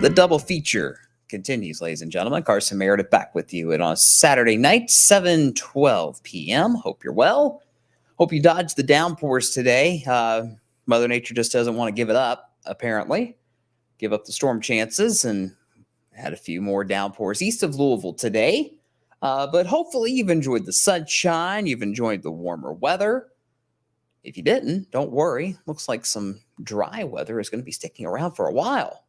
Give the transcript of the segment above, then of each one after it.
The double feature continues, ladies and gentlemen. Carson Meredith back with you and on Saturday night, 7:12 p.m. Hope you're well. Hope you dodged the downpours today. Mother Nature just doesn't want to give it up, apparently. Give up the storm chances, and had a few more downpours east of Louisville today. But hopefully you've enjoyed the sunshine. You've enjoyed the warmer weather. If you didn't, don't worry. Looks like some dry weather is going to be sticking around for a while.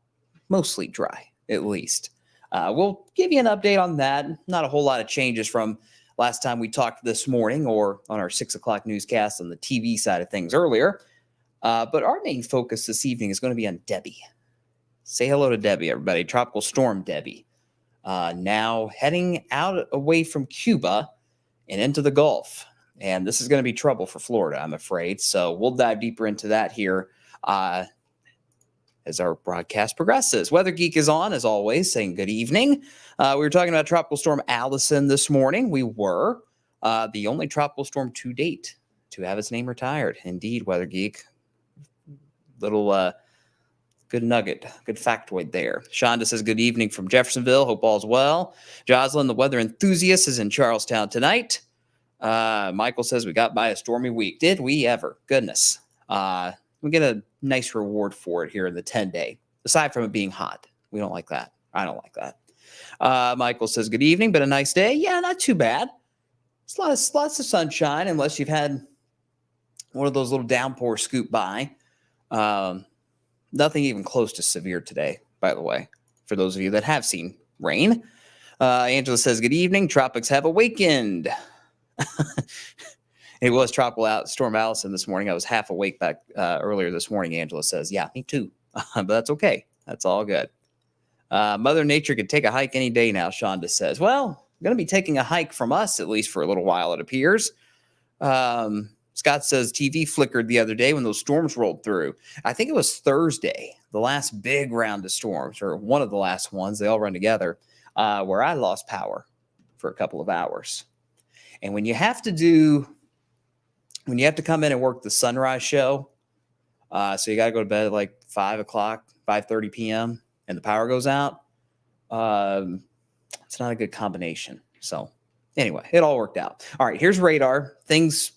Mostly dry, at least. We'll give you an update on that. Not a whole lot of changes from last time we talked this morning or on our 6 o'clock newscast on the TV side of things earlier. But our main focus this evening is going to be on Debby. Say hello to Debby, everybody. Tropical storm Debby. Now heading out away from Cuba and into the Gulf. And this is going to be trouble for Florida, I'm afraid. So we'll dive deeper into that here as our broadcast progresses. Weather Geek is on, as always, saying good evening. We were talking about Tropical Storm Allison this morning. We were the only tropical storm to date to have its name retired. Indeed, Weather Geek. Little good nugget, good factoid there. Shonda says good evening from Jeffersonville. Hope all's well. Jocelyn, the weather enthusiast, is in Charlestown tonight. Michael says we got by a stormy week. Did we ever? Goodness. We get a nice reward for it here in the 10-day, aside from it being hot. We don't like that. I don't like that. Michael says, good evening, but a nice day. Yeah, not too bad. It's lots of sunshine, unless you've had one of those little downpours scoop by. Nothing even close to severe today, by the way, for those of you that have seen rain. Angela says, good evening. Tropics have awakened. It was Tropical Storm Allison this morning. I was half awake back earlier this morning, Angela says. Yeah, me too. But that's okay. That's all good. Mother Nature could take a hike any day now, Shonda says. Well, I'm going to be taking a hike from us, at least for a little while, it appears. Scott says TV flickered the other day when those storms rolled through. I think it was Thursday, the last big round of storms, or one of the last ones. They all run together, where I lost power for a couple of hours. And when you have to come in and work the sunrise show, so you got to go to bed at like 5 o'clock, 5:30 p.m., and the power goes out, it's not a good combination. So anyway, it all worked out. All right, here's radar. Things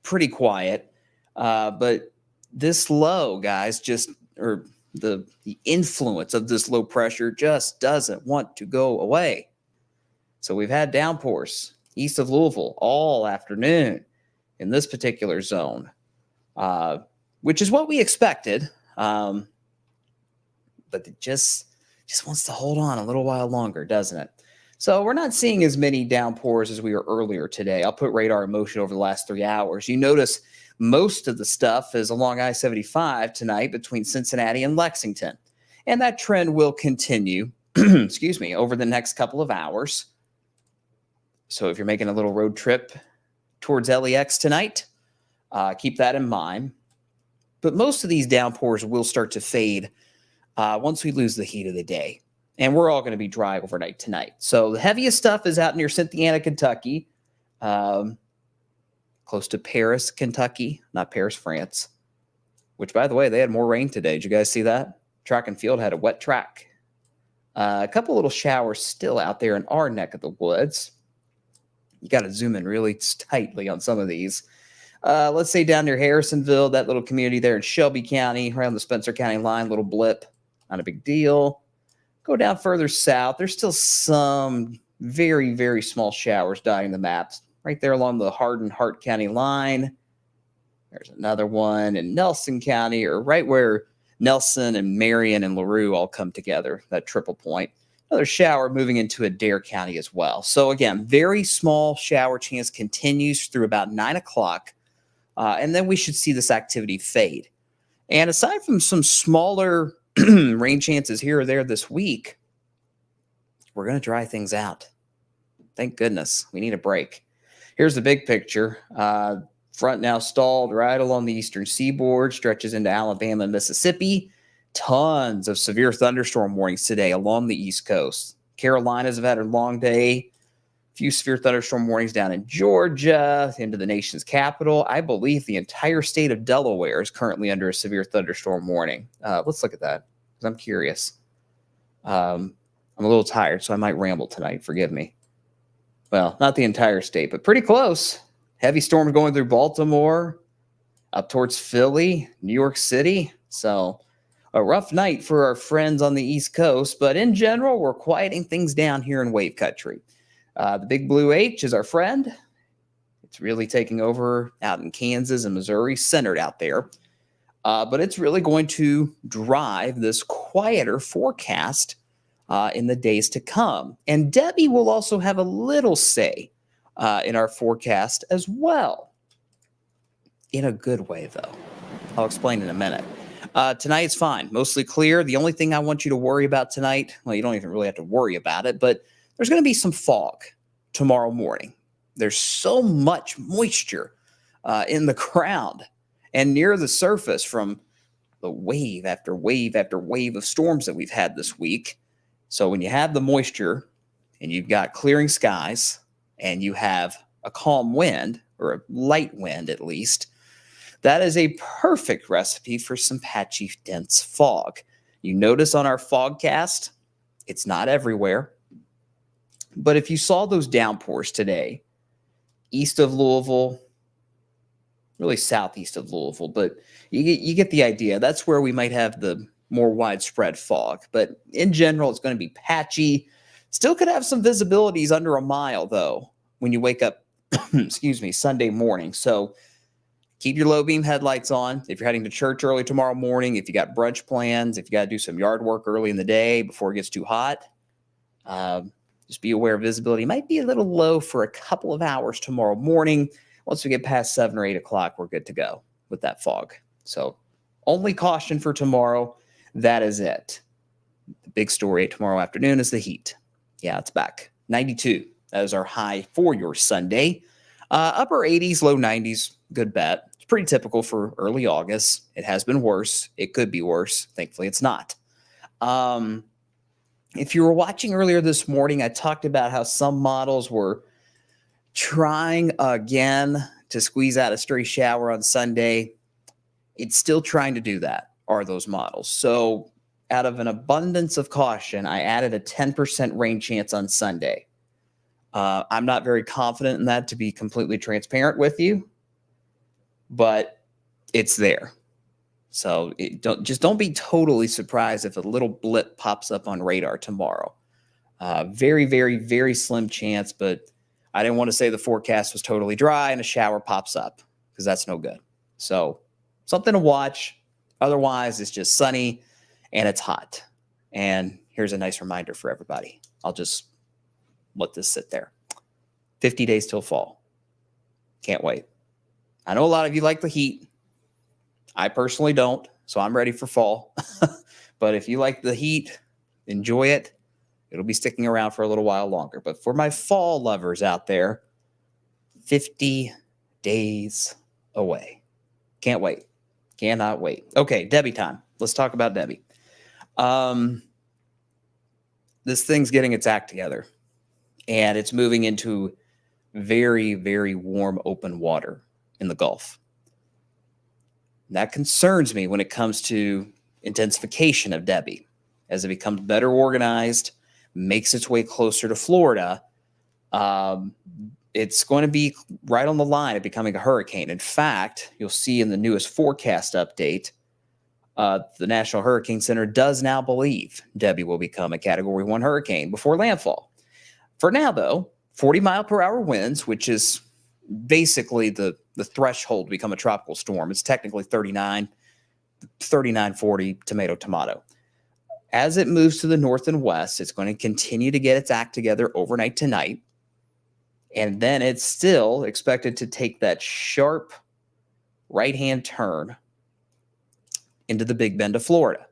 pretty quiet, but this low, guys, or the influence of this low pressure just doesn't want to go away. So we've had downpours east of Louisville all afternoon in this particular zone, which is what we expected. But it just wants to hold on a little while longer, doesn't it? So we're not seeing as many downpours as we were earlier today. I'll put radar in motion over the last 3 hours. You notice most of the stuff is along I-75 tonight between Cincinnati and Lexington. And that trend will continue, excuse me, over the next couple of hours. So if you're making a little road trip towards LEX tonight, keep that in mind. But most of these downpours will start to fade once we lose the heat of the day. And we're all going to be dry overnight tonight. So the heaviest stuff is out near Cynthiana, Kentucky, close to Paris, Kentucky, not Paris, France, which, by the way, they had more rain today. Did you guys see that? Track and field had a wet track. A couple little showers still out there in our neck of the woods. You got to zoom in really tightly on some of these. Let's say down near Harrisonville, that little community there in Shelby County, around the Spencer County line, little blip, not a big deal. Go down further south. There's still some very, very small showers dotting the maps right there along the Hardin-Hart County line. There's another one in Nelson County, or right where Nelson and Marion and LaRue all come together, that triple point. Another shower moving into Adair County as well. So again, very small shower chance continues through about 9 o'clock. And then we should see this activity fade. And aside from some smaller rain chances here or there this week, we're going to dry things out. Thank goodness. We need a break. Here's the big picture. Front now stalled right along the eastern seaboard, stretches into Alabama and Mississippi. Tons of severe thunderstorm warnings today along the East Coast. Carolinas have had a long day. A few severe thunderstorm warnings down in Georgia, into the nation's capital. I believe the entire state of Delaware is currently under a severe thunderstorm warning. Let's look at that, because I'm curious. I'm a little tired, so I might ramble tonight. Forgive me. Well, not the entire state, but pretty close. Heavy storms going through Baltimore, up towards Philly, New York City. So a rough night for our friends on the East Coast, but in general, we're quieting things down here in Wave Country. The Big Blue H is our friend. It's really taking over out in Kansas and Missouri, centered out there. But it's really going to drive this quieter forecast in the days to come. And Debby will also have a little say in our forecast as well. In a good way, though. I'll explain in a minute. Tonight's fine, mostly clear. The only thing I want you to worry about tonight, well, you don't even really have to worry about it, but there's going to be some fog tomorrow morning. There's so much moisture in the ground and near the surface from the wave after wave after wave of storms that we've had this week. So when you have the moisture and you've got clearing skies and you have a calm wind, or a light wind at least, that is a perfect recipe for some patchy, dense fog. You notice on our fogcast, it's not everywhere. But if you saw those downpours today, east of Louisville, really southeast of Louisville, but you get the idea. That's where we might have the more widespread fog. But in general, it's going to be patchy. Still could have some visibilities under a mile, though, when you wake up, excuse me, Sunday morning. So keep your low beam headlights on. If you're heading to church early tomorrow morning, if you got brunch plans, if you got to do some yard work early in the day before it gets too hot, just be aware visibility might be a little low for a couple of hours tomorrow morning. Once we get past 7 or 8 o'clock, we're good to go with that fog. So only caution for tomorrow. That is it. The big story tomorrow afternoon is the heat. Yeah, it's back. 92. That is our high for your Sunday. Upper 80s, low 90s. Good bet. It's pretty typical for early August. It has been worse. It could be worse. Thankfully, it's not. If you were watching earlier this morning, I talked about how some models were trying again to squeeze out a stray shower on Sunday. It's still trying to do that, are those models. So out of an abundance of caution, I added a 10% rain chance on Sunday. I'm not very confident in that, to be completely transparent with you, but it's there. So don't be totally surprised if a little blip pops up on radar tomorrow. Very, very, very slim chance, but I didn't want to say the forecast was totally dry and a shower pops up, because that's no good. So something to watch. Otherwise, it's just sunny and it's hot. And here's a nice reminder for everybody. I'll just let this sit there. 50 days till fall. Can't wait. I know a lot of you like the heat. I personally don't, so I'm ready for fall. But if you like the heat, enjoy it. It'll be sticking around for a little while longer. But for my fall lovers out there, 50 days away. Can't wait. Cannot wait. Okay, Debby time. Let's talk about Debby. This thing's getting its act together, and it's moving into very, very warm open water in the Gulf. That concerns me when it comes to intensification of Debby. As it becomes better organized, makes its way closer to Florida, it's going to be right on the line of becoming a hurricane. In fact, you'll see in the newest forecast update, the National Hurricane Center does now believe Debby will become a Category 1 hurricane before landfall. For now, though, 40-mile-per-hour winds, which is basically the threshold to become a tropical storm. It's technically 39, 40, tomato. As it moves to the north and west, it's going to continue to get its act together overnight tonight. And then it's still expected to take that sharp right-hand turn into the Big Bend of Florida.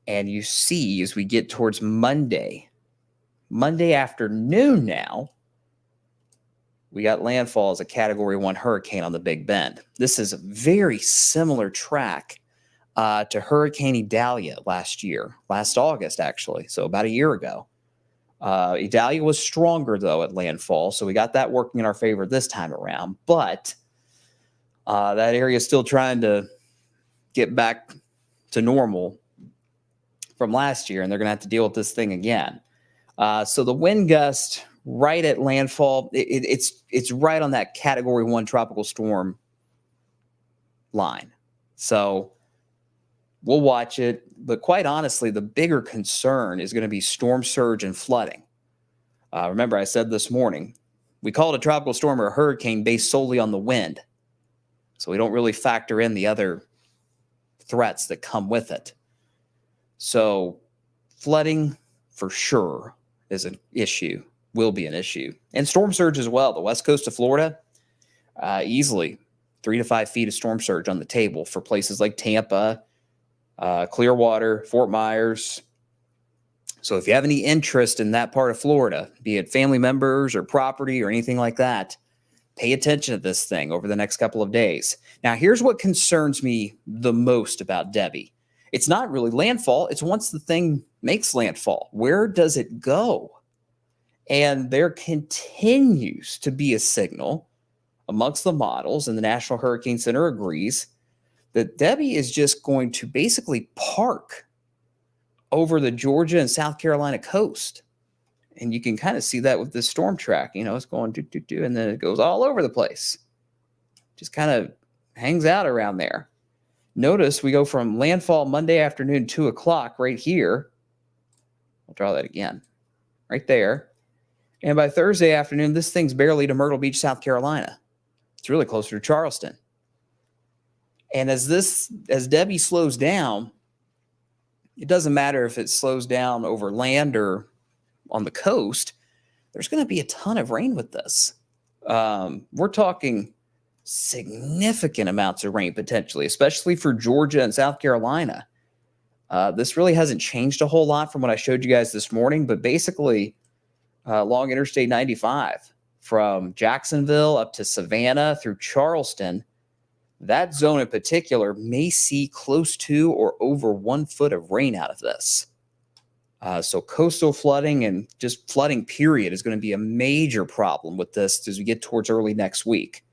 And you see, as we get towards Monday afternoon now, we got landfall as a Category 1 hurricane on the Big Bend. This is a very similar track to Hurricane Idalia last August, actually, so about a year ago. Idalia was stronger, though, at landfall, so we got that working in our favor this time around. But that area is still trying to get back to normal from last year, and they're going to have to deal with this thing again. So the wind gust right at landfall, it's right on that Category 1 tropical storm line. So we'll watch it. But quite honestly, the bigger concern is going to be storm surge and flooding. Remember, I said this morning, we call it a tropical storm or a hurricane based solely on the wind. So we don't really factor in the other threats that come with it. So flooding for sure is an issue, will be an issue. And storm surge as well. The west coast of Florida, easily 3 to 5 feet of storm surge on the table for places like Tampa, Clearwater, Fort Myers. So if you have any interest in that part of Florida, be it family members or property or anything like that, pay attention to this thing over the next couple of days. Now, here's what concerns me the most about Debby. It's not really landfall. It's once the thing makes landfall, where does it go? And there continues to be a signal amongst the models, and the National Hurricane Center agrees, that Debby is just going to basically park over the Georgia and South Carolina coast. And you can kind of see that with this storm track. You know, it's going do, and then it goes all over the place. Just kind of hangs out around there. Notice we go from landfall Monday afternoon, 2 o'clock right here. I'll draw that again. Right there. And by Thursday afternoon, this thing's barely to Myrtle Beach, South Carolina. It's really closer to Charleston. And as Debby slows down, it doesn't matter if it slows down over land or on the coast, there's going to be a ton of rain with this. We're talking significant amounts of rain potentially, especially for Georgia and South Carolina. This really hasn't changed a whole lot from what I showed you guys this morning, but basically along Interstate 95 from Jacksonville up to Savannah through Charleston, that zone in particular may see close to or over 1 foot of rain out of this. So coastal flooding and just flooding period is going to be a major problem with this as we get towards early next week.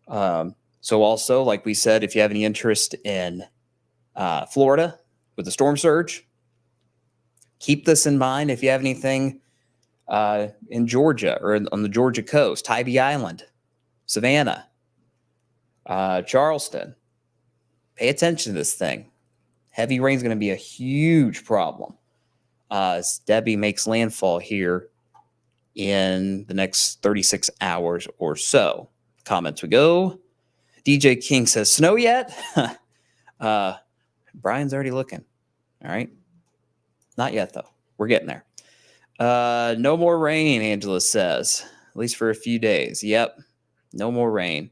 So also, like we said, if you have any interest in Florida with the storm surge, keep this in mind. If you have anything in Georgia or on the Georgia coast, Tybee Island, Savannah, Charleston, pay attention to this thing. Heavy rain is going to be a huge problem as Debby makes landfall here in the next 36 hours or so. Comments we go. DJ King says, snow yet? Brian's already looking. All right. Not yet, though. We're getting there. No more rain, Angela says, at least for a few days. Yep. No more rain.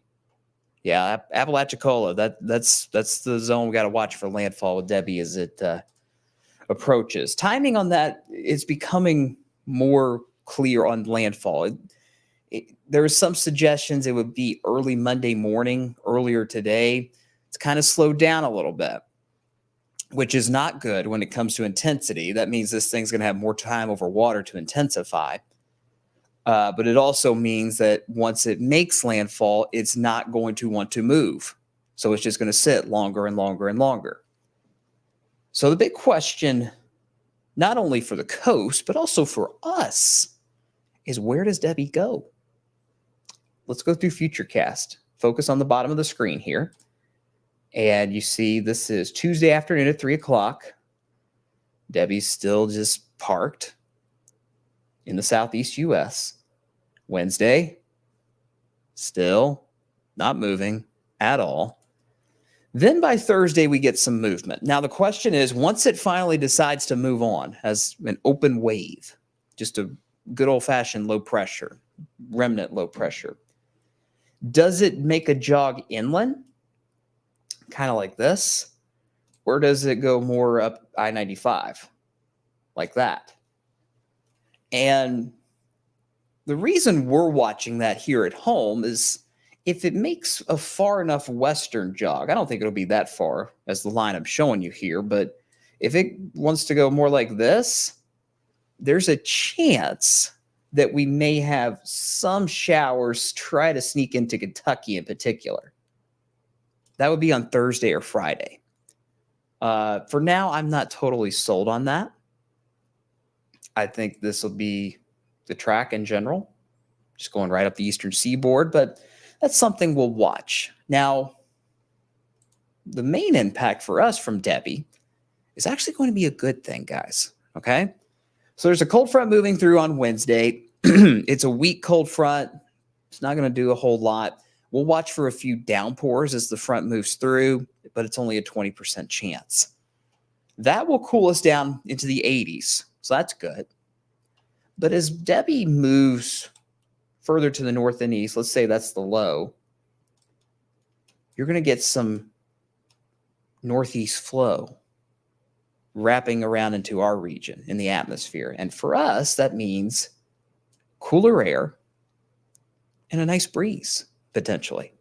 Yeah, Apalachicola, that's the zone we got to watch for landfall with Debby as it approaches. Timing on that is becoming more clear on landfall. There were some suggestions it would be early Monday morning, earlier today. It's kind of slowed down a little bit, which is not good when it comes to intensity. That means this thing's going to have more time over water to intensify. But it also means that once it makes landfall, it's not going to want to move. So it's just going to sit longer and longer and longer. So the big question, not only for the coast, but also for us, is where does Debby go? Let's go through Futurecast. Focus on the bottom of the screen here. And you see this is Tuesday afternoon at 3 o'clock. Debby's still just parked in the southeast U.S. Wednesday, still not moving at all. Then by Thursday, we get some movement. Now, the question is, once it finally decides to move on as an open wave, just a good old-fashioned low pressure, remnant low pressure, does it make a jog inland, kind of like this, or does it go more up I-95, like that? And the reason we're watching that here at home is if it makes a far enough western jog, I don't think it'll be that far as the line I'm showing you here, but if it wants to go more like this, there's a chance that we may have some showers try to sneak into Kentucky in particular. That would be on Thursday or Friday. For now, I'm not totally sold on that. I think this will be the track in general, just going right up the eastern seaboard, but that's something we'll watch. Now, the main impact for us from Debby is actually going to be a good thing, guys. Okay. So there's a cold front moving through on Wednesday. It's a weak cold front. It's not going to do a whole lot. We'll watch for a few downpours as the front moves through, but it's only a 20% chance. That will cool us down into the 80s. So that's good. But as Debby moves further to the north and east, let's say that's the low, you're going to get some northeast flow wrapping around into our region in the atmosphere. And for us, that means cooler air and a nice breeze, potentially.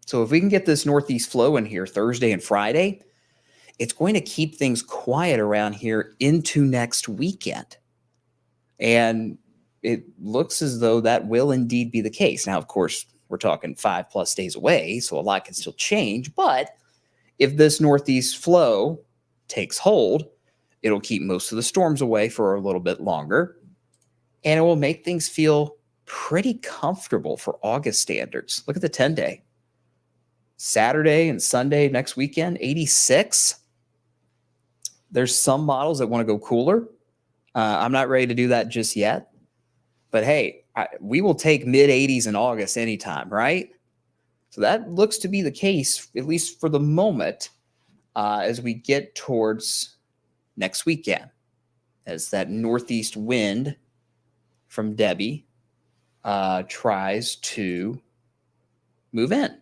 So if we can get this northeast flow in here Thursday and Friday, it's going to keep things quiet around here into next weekend. And it looks as though that will indeed be the case. Now, of course, we're talking 5+ days away, so a lot can still change. But if this northeast flow takes hold, it'll keep most of the storms away for a little bit longer, and it will make things feel pretty comfortable for August standards. Look at the 10-day. Saturday and Sunday next weekend, 86. There's some models that want to go cooler. I'm not ready to do that just yet. But hey, we will take mid-80s in August anytime, right? So that looks to be the case, at least for the moment, as we get towards next weekend, as that northeast wind from Debby tries to move in.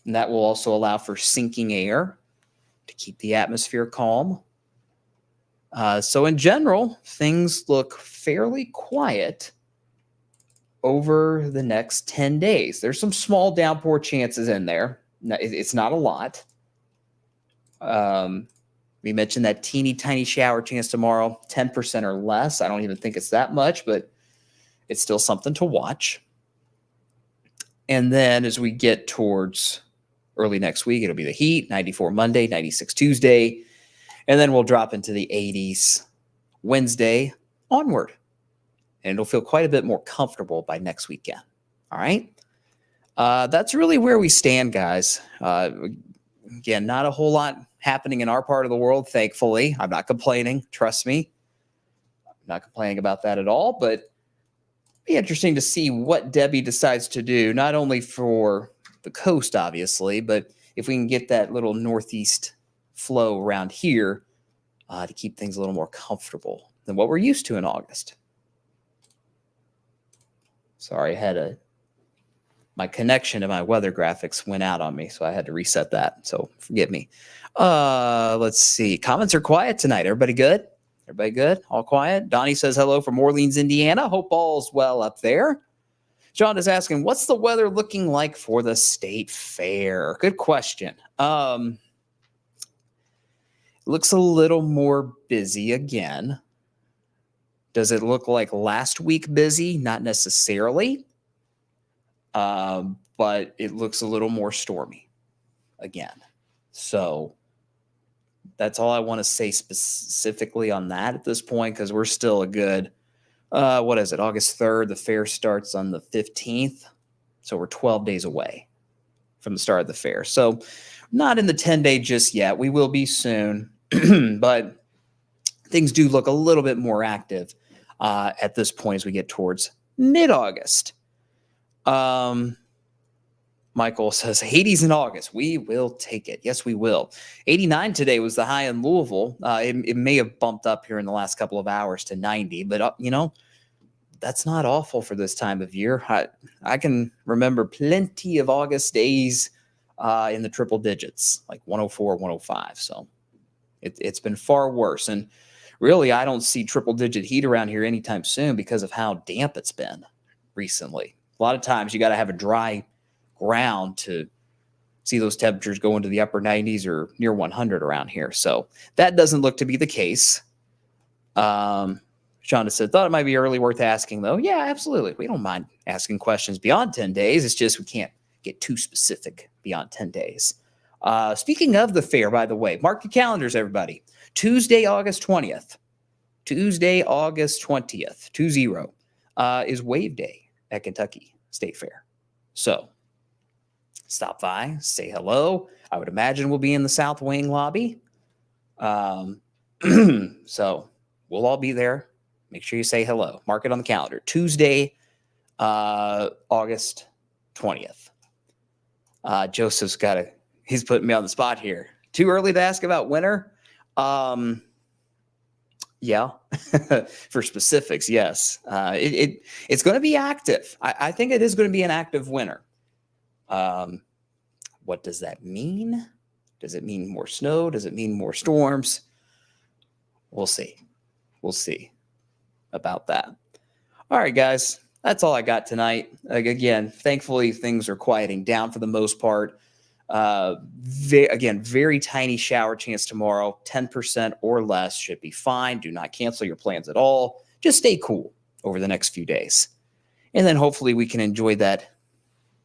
And that will also allow for sinking air to keep the atmosphere calm. So in general, things look fairly quiet over the next 10 days. There's some small downpour chances in there. It's not a lot. We mentioned that teeny tiny shower chance tomorrow, 10% or less. I don't even think it's that much, but it's still something to watch. And then as we get towards early next week, it'll be the heat, 94 Monday, 96 Tuesday. And then we'll drop into the 80s Wednesday onward. And it'll feel quite a bit more comfortable by next weekend. All right. That's really where we stand, guys. Again, not a whole lot happening in our part of the world, thankfully. I'm not complaining. Trust me. I'm not complaining about that at all. But it'll be interesting to see what Debby decides to do, not only for the coast, obviously, but if we can get that little northeast flow around here to keep things a little more comfortable than what we're used to in August. Sorry, my connection to my weather graphics went out on me, so I had to reset that. So forgive me. Let's see. Comments are quiet tonight. Everybody good? Everybody good? All quiet? Donnie says hello from Orleans, Indiana. Hope all's well up there. John is asking, what's the weather looking like for the state fair? Good question. Looks a little more busy again. Does it look like last week busy? Not necessarily. But it looks a little more stormy again. So that's all I want to say specifically on that at this point, because we're still a good, what is it, August 3rd? The fair starts on the 15th. So we're 12 days away from the start of the fair. So not in the 10-day just yet. We will be soon. But things do look a little bit more active at this point as we get towards mid-August. Michael says 80s in August. We will take it. Yes, we will. 89 today was the high in Louisville. It may have bumped up here in the last couple of hours to 90, but that's not awful for this time of year. I can remember plenty of August days in the triple digits, like 104, 105. So it's been far worse. And really, I don't see triple digit heat around here anytime soon because of how damp it's been recently. A lot of times you got to have a dry ground to see those temperatures go into the upper 90s or near 100 around here. So that doesn't look to be the case. Shonda said, thought it might be early, worth asking, though. Yeah, absolutely. We don't mind asking questions beyond 10 days. It's just we can't get too specific beyond 10 days. Speaking of the fair, by the way, mark your calendars, everybody. Tuesday, August 20th. Tuesday, August 20th, 20, is Wave Day at Kentucky State Fair. So stop by, say hello. I would imagine we'll be in the South Wing lobby. So we'll all be there. Make sure you say hello. Mark it on the calendar. Tuesday, August 20th. Joseph's he's putting me on the spot here. Too early to ask about winter? Yeah, for specifics, yes. It's going to be active. I think it is going to be an active winter. What does that mean? Does it mean more snow? Does it mean more storms? We'll see. We'll see about that. All right, guys. That's all I got tonight. Again, thankfully, things are quieting down for the most part. Very tiny shower chance tomorrow. 10% or less should be fine. Do not cancel your plans at all. Just stay cool over the next few days. And then hopefully we can enjoy that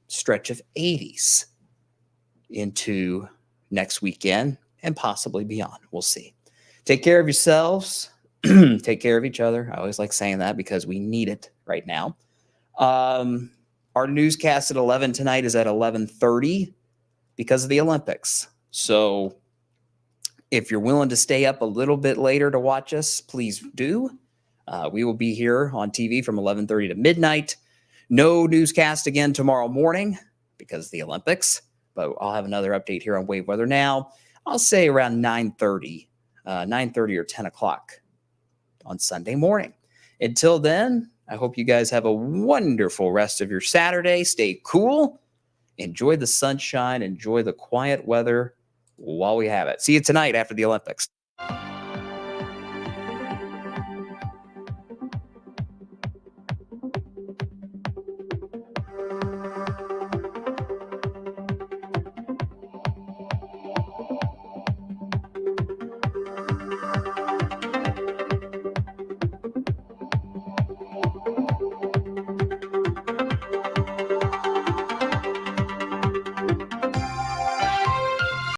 stretch of 80s into next weekend and possibly beyond. We'll see. Take care of yourselves. Take care of each other. I always like saying that because we need it right now. Our newscast at 11 tonight is at 11:30 because of the Olympics. So if you're willing to stay up a little bit later to watch us, please do. We will be here on TV from 11:30 to midnight. No newscast again tomorrow morning because of the Olympics, but I'll have another update here on Wave Weather Now. I'll say around 9:30 or 10 o'clock on Sunday morning. Until then, I hope you guys have a wonderful rest of your Saturday. Stay cool. Enjoy the sunshine. Enjoy the quiet weather while we have it. See you tonight after the Olympics.